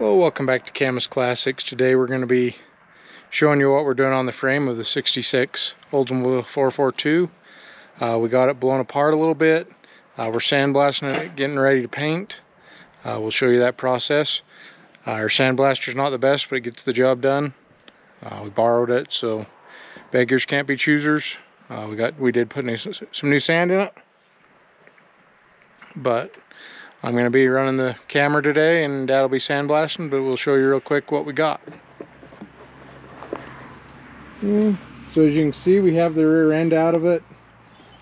Well, welcome back to Klassics. Today we're going to be showing you what we're doing on the frame of the 66 Oldsmobile 442. We got it blown apart a little bit. We're sandblasting it, getting ready to paint. We'll show you that process. Our sandblaster's not the best, but it gets the job done. We borrowed it, so beggars can't be choosers. We did put some new sand in it, but I'm going to be running the camera today, and Dad will be sandblasting, but we'll show you real quick what we got. So as you can see, we have the rear end out of it.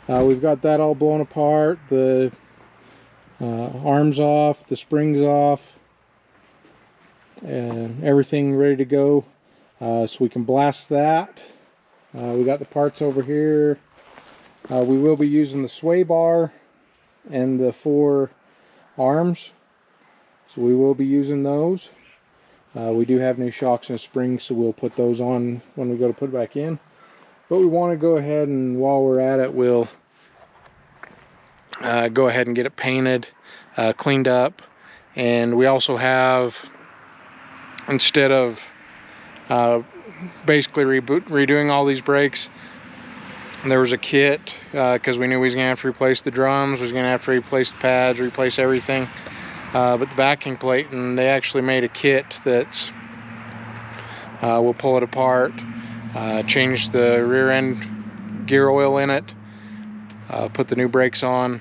We've got that all blown apart, the arms off, the springs off, and everything ready to go, so we can blast that. We got the parts over here. We will be using the sway bar and the 4 arms, so we will be using those. We do have new shocks and springs, so we'll put those on when we go to put it back in. But we want to go ahead, and while we're at it, we'll go ahead and get it painted, cleaned up. And we also have, instead of basically redoing all these brakes, there was a kit, because we knew we was going to have to replace the drums, we was going to have to replace the pads, replace everything, but the backing plate, and they actually made a kit that's, we'll pull it apart, change the rear end gear oil in it, put the new brakes on,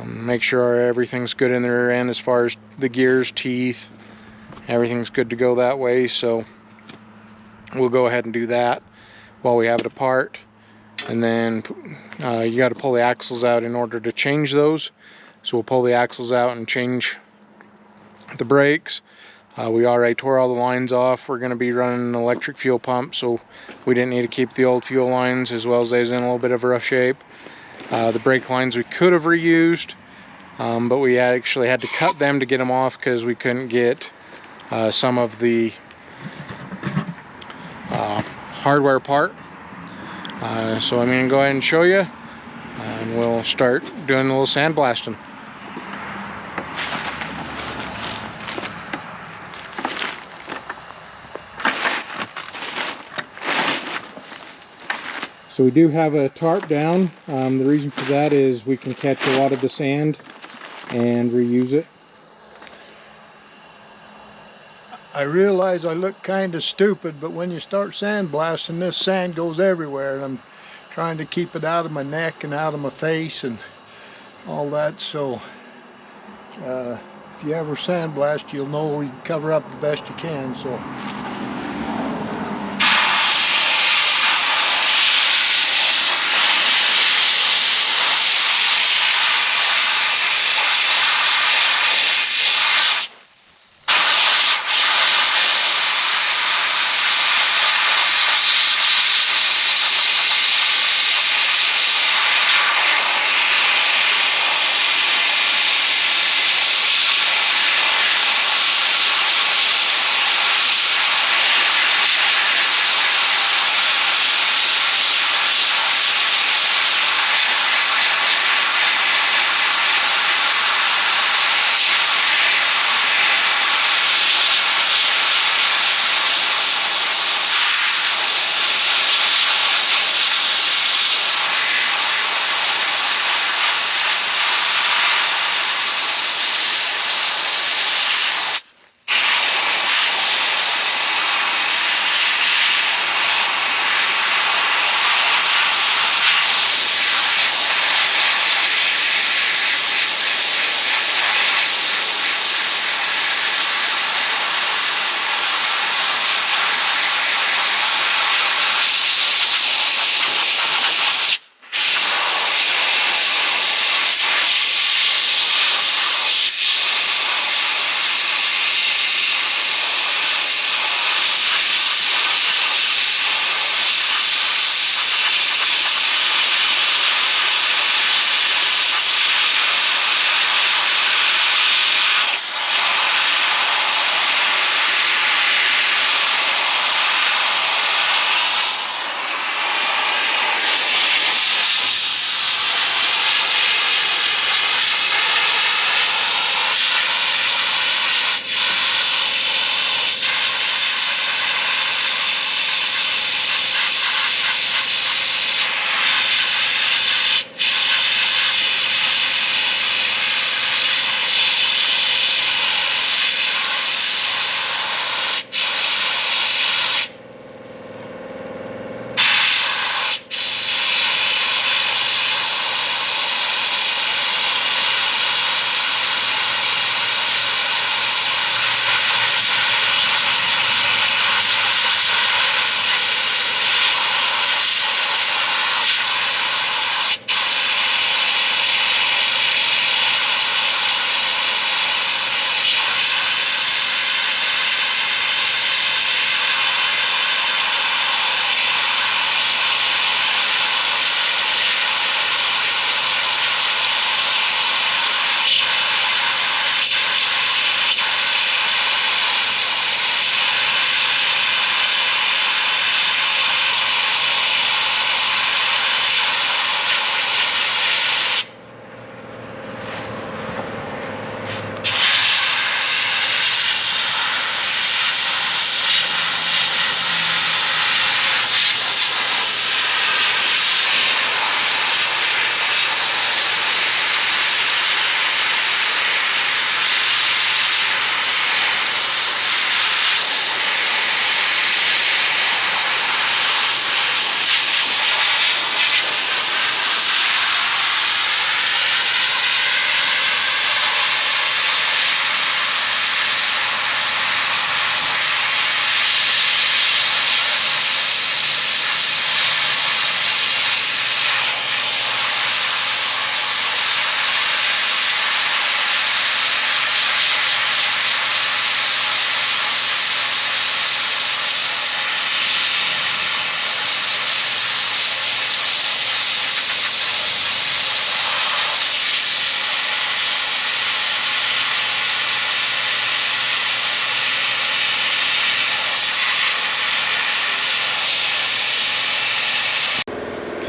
make sure everything's good in the rear end as far as the gears, teeth, everything's good to go that way. So we'll go ahead and do that while we have it apart. And then you got to pull the axles out in order to change those. So we'll pull the axles out and change the brakes. We already tore all the lines off. We're going to be running an electric fuel pump, so we didn't need to keep the old fuel lines, as well as they's in a little bit of a rough shape. The brake lines we could have reused, but we actually had to cut them to get them off because we couldn't get some of the hardware part. So I'm going to go ahead and show you, and we'll start doing a little sandblasting. So we do have a tarp down. The reason for that is we can catch a lot of the sand and reuse it. I realize I look kind of stupid, but when you start sandblasting, this sand goes everywhere, and I'm trying to keep it out of my neck and out of my face and all that. So if you ever sandblast, you'll know you cover up the best you can. So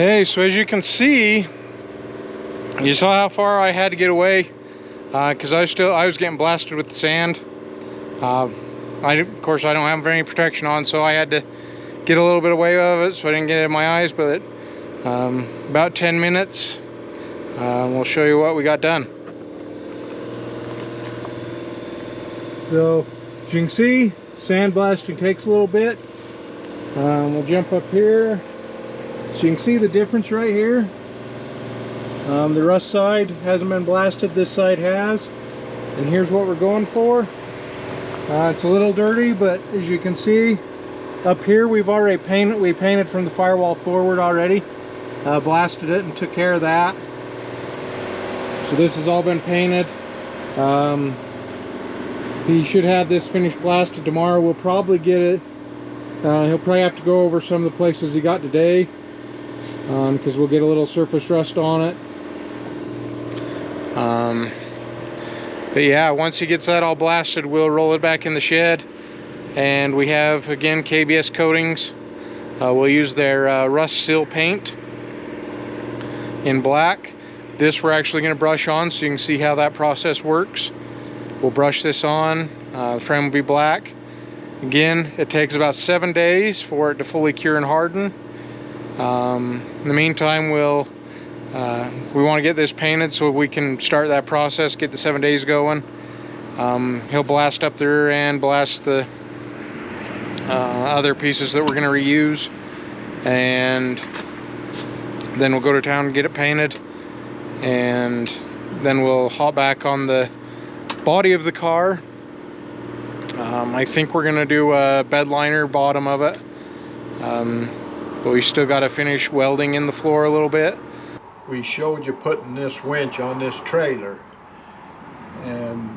Hey, so as you can see, you saw how far I had to get away because I was getting blasted with the sand. Of course, I don't have any protection on, so I had to get a little bit away of it so I didn't get it in my eyes. But about 10 minutes, we'll show you what we got done. So, as you can see, sandblasting takes a little bit. We'll jump up here. So you can see the difference right here. The rust side hasn't been blasted, this side has. And here's what we're going for. It's a little dirty, but as you can see, up here we've already painted. We painted from the firewall forward already. Blasted it and took care of that. So this has all been painted. He should have this finished blasted tomorrow. We'll probably get it. He'll probably have to go over some of the places he got today, because we'll get a little surface rust on it. But yeah, once he gets that all blasted, we'll roll it back in the shed. And we have, again, KBS coatings. We'll use their rust seal paint in black. This we're actually going to brush on so you can see how that process works. We'll brush this on. The frame will be black. Again, it takes about 7 days for it to fully cure and harden. In the meantime, we want to get this painted so we can start that process, get the 7 days going. He'll blast up the rear end, blast the other pieces that we're going to reuse, and then we'll go to town and get it painted, and then we'll hop back on the body of the car. I think we're going to do a bed liner bottom of it, but we still got to finish welding in the floor a little bit. We showed you putting this winch on this trailer, and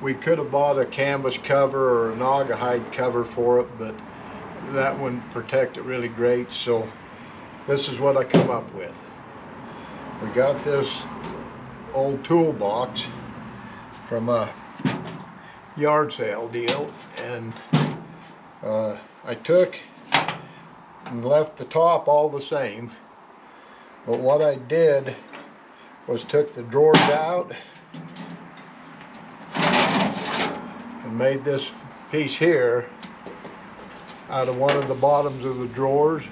we could have bought a canvas cover or an auger cover for it, but that wouldn't protect it really great, so this is what I come up with. We got this old toolbox from a yard sale deal, and I took and left the top all the same, but what I did was took the drawers out and made this piece here out of one of the bottoms of the drawers,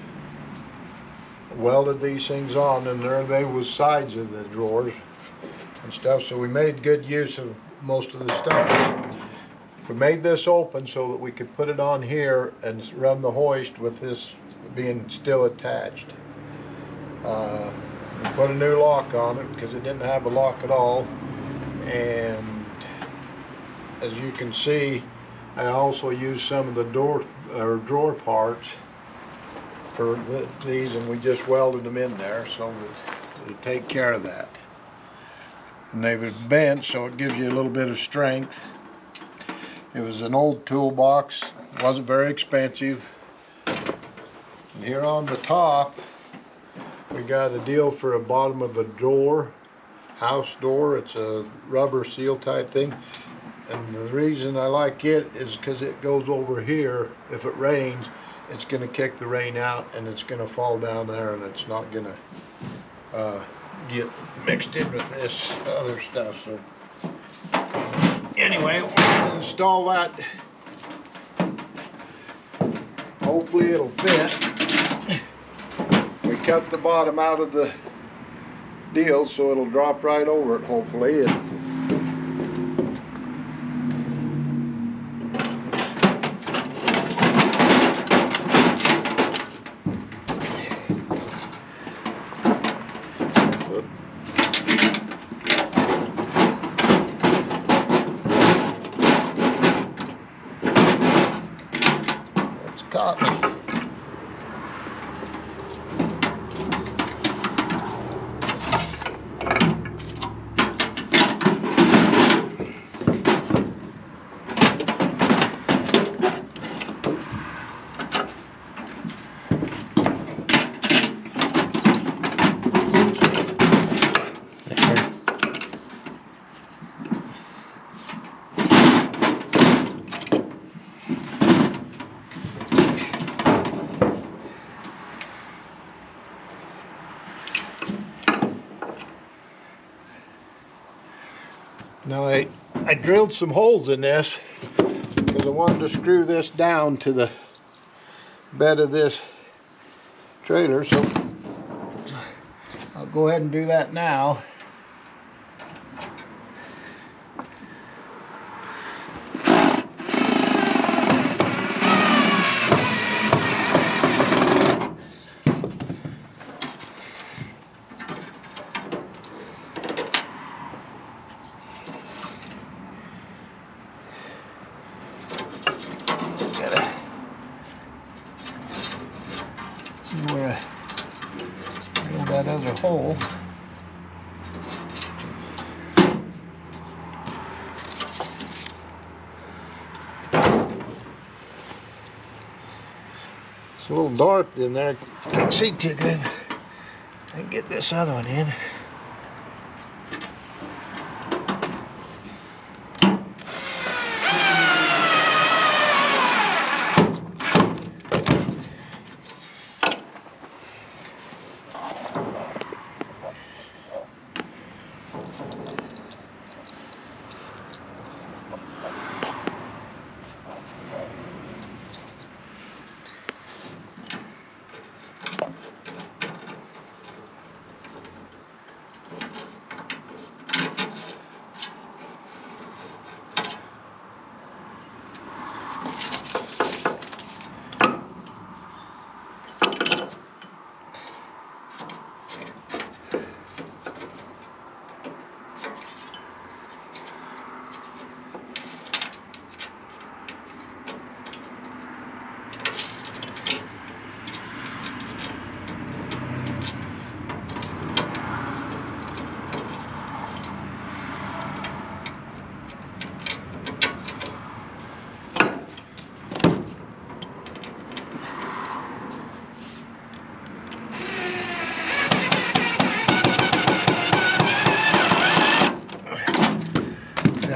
welded these things on, and there they was sides of the drawers and stuff, so we made good use of most of the stuff. We made this open so that we could put it on here and run the hoist with this being still attached. We put a new lock on it because it didn't have a lock at all, and as you can see, I also used some of the drawer parts for these, and we just welded them in there so that it would take care of that. And they were bent, so it gives you a little bit of strength. It was an old toolbox, wasn't very expensive. And here on the top, we got a deal for a bottom of a door, house door. It's a rubber seal type thing. And the reason I like it is because it goes over here. If it rains, it's going to kick the rain out, and it's going to fall down there, and it's not going to get mixed in with this other stuff. So anyway, we'll install that. Hopefully it'll fit. We cut the bottom out of the deal so it'll drop right over it, hopefully. Caught me. Now I drilled some holes in this because I wanted to screw this down to the bed of this trailer, so I'll go ahead and do that now. Where I drilled that other hole. It's a little dark in there. Can't see too good. I can get this other one in.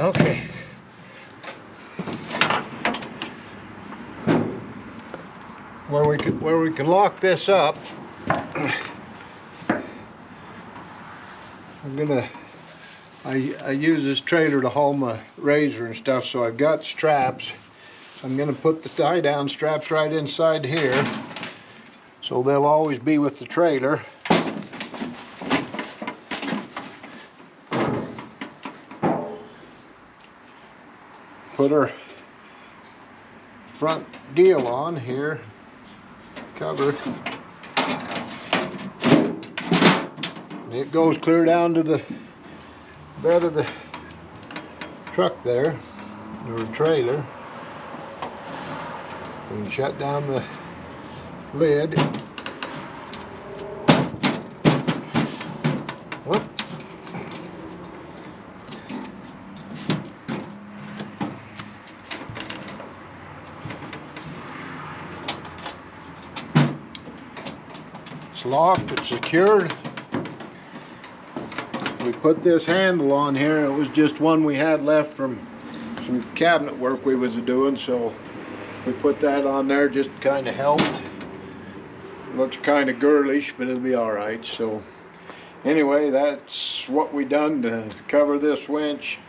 Okay. Where we can lock this up, I use this trailer to haul my razor and stuff, so I've got straps. So I'm gonna put the tie down straps right inside here, so they'll always be with the trailer. Put our front deal on here, cover, and it goes clear down to the bed of the truck there, or trailer. We can shut down the lid. Whoop. It's locked, it's secured. We put this handle on here. It was just one we had left from some cabinet work we was doing, so we put that on there just to kind of help. Looks kind of girlish, but it'll be all right. So anyway, that's what we done to cover this winch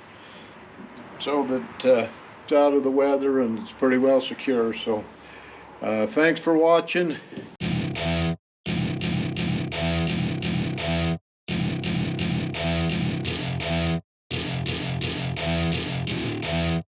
so that it's out of the weather and it's pretty well secure. So thanks for watching.